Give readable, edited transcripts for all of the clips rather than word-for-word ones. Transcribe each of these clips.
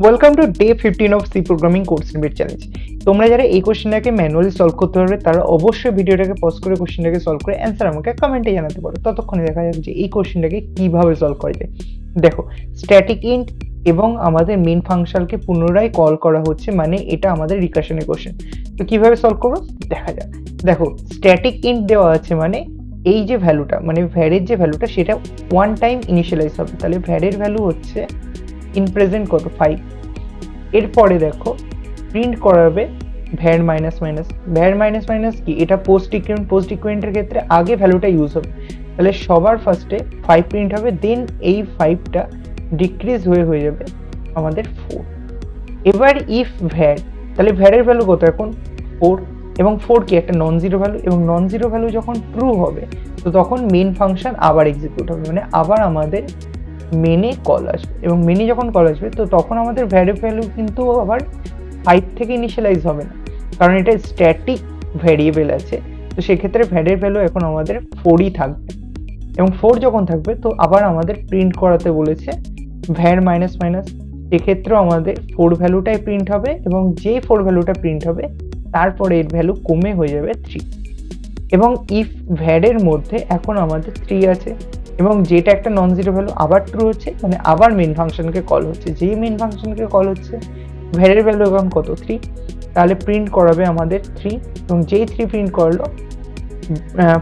Welcome to day 15 of C programming course repeat challenge. তোমরা যারা এই কোশ্চেনটাকে ম্যানুয়ালি সলভ করতে পারবে তারা অবশ্যই ভিডিওটাকে পজ করে কোশ্চেনটাকে সলভ করে অ্যান্সার আমাকে কমেন্টে জানাতে পারো। ততক্ষণে দেখা যাক যে এই কোশ্চেনটাকে কিভাবে সলভ করা যায়। দেখো, স্ট্যাটিক ইন্ট এবং আমাদের মেইন ফাংশনকে পুনরায় কল করা হচ্ছে, মানে এটা আমাদের রিকার্শনের কোশ্চেন। তো কিভাবে সলভ করবো দেখা যাক। দেখো, স্ট্যাটিক ইন্ট দেওয়া আছে মানে এই যে ভ্যালুটা, মানে ভ্যারের যে ভ্যালুটা সেটা ওয়ান টাইম ইনিশিয়ালাইজ হবে। তাহলে ভ্যারের ভ্যালু হচ্ছে ইন প্রেজেন্ট কত 5। এরপরে দেখো প্রিন্ট করাবে where minus minus. Where minus minus কি, এটা পোস্ট ইকুয়েন্টের ক্ষেত্রে আগে ভ্যালুটা ইউজ হবে। তাহলে সবার ফার্স্টে 5 প্রিন্ট হবে, দেন এই 5টা ডিক্রিজ হয়ে যাবে আমাদের 4। এবার ইফ ভ্যার, তাহলে ভ্যারের ভ্যালু কত এখন 4, এবং 4 কি একটা নন জিরো ভ্যালু, এবং নন জিরো ভ্যালু যখন ট্রু হবে তো তখন মেইন ফাংশন আবার এক্সিকিউট হবে, মানে আবার আমাদের মেনে কল আসবে। এবং মেনে যখন কল আসবে তো তখন আমাদের ভ্যারের ভ্যালু কিন্তু আবার 5 থেকে ইনিশিয়ালাইজ হবে না, কারণ এটা স্ট্যাটিক ভ্যারিয়েবল আছে। তো সেক্ষেত্রে ভ্যারের ভ্যালু এখন আমাদের 4ই থাকবে, এবং 4 যখন থাকবে তো আবার আমাদের প্রিন্ট করাতে বলেছে ভ্যার মাইনাস মাইনাস। সেক্ষেত্রেও আমাদের 4 ভ্যালুটাই প্রিন্ট হবে, এবং যে 4 ভ্যালুটা প্রিন্ট হবে তারপরে এর ভ্যালু কমে হয়ে যাবে 3। এবং ইফ ভ্যারের মধ্যে এখন আমাদের 3 আছে, এবং যেটা একটা নন জিরো ভ্যালু আবার ট্রু হচ্ছে, মানে আবার মেইন ফাংশনকে কল হচ্ছে। যেই মেইন ফাংশনকে কল হচ্ছে ভ্যারের ভ্যালু এখন কত 3, তাহলে প্রিন্ট করাবে আমাদের 3, এবং যেই 3 প্রিন্ট করলো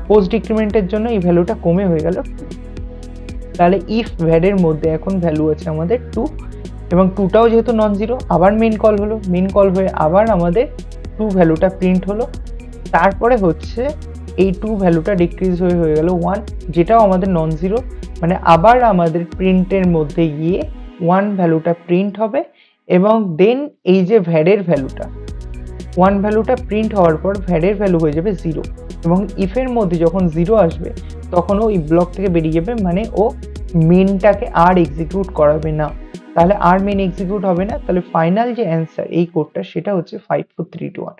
পোস্ট ডিক্রিমেন্টের জন্য এই ভ্যালুটা কমে হয়ে গেল 2। তাহলে ইফ ভ্যারের মধ্যে এখন ভ্যালু আছে আমাদের 2, এবং 2টাও যেহেতু নন জিরো আবার মেইন কল হলো, মেইন কল হয়ে আবার আমাদের 2 ভ্যালুটা প্রিন্ট হলো। তারপরে হচ্ছে এই 2 ভ্যালুটা ডিক্রিজ হয়ে গেল 1, যেটাও আমাদের নন জিরো, মানে আবার আমাদের প্রিন্টের মধ্যে গিয়ে 1 ভ্যালুটা প্রিন্ট হবে, এবং দেন এই যে ভ্যারের ভ্যালুটা 1 ভ্যালুটা প্রিন্ট হওয়ার পর ভ্যারের ভ্যালু হয়ে যাবে 0, এবং ইফের মধ্যে যখন 0 আসবে তখন ও এই ব্লক থেকে বেরিয়ে যাবে, মানে ও মেনটাকে আর এক্সিকিউট করাবে না। তাহলে আর মেন এক্সিকিউট হবে না। তাহলে ফাইনাল যে অ্যান্সার এই কোডটা সেটা হচ্ছে 5 4 3 2 1।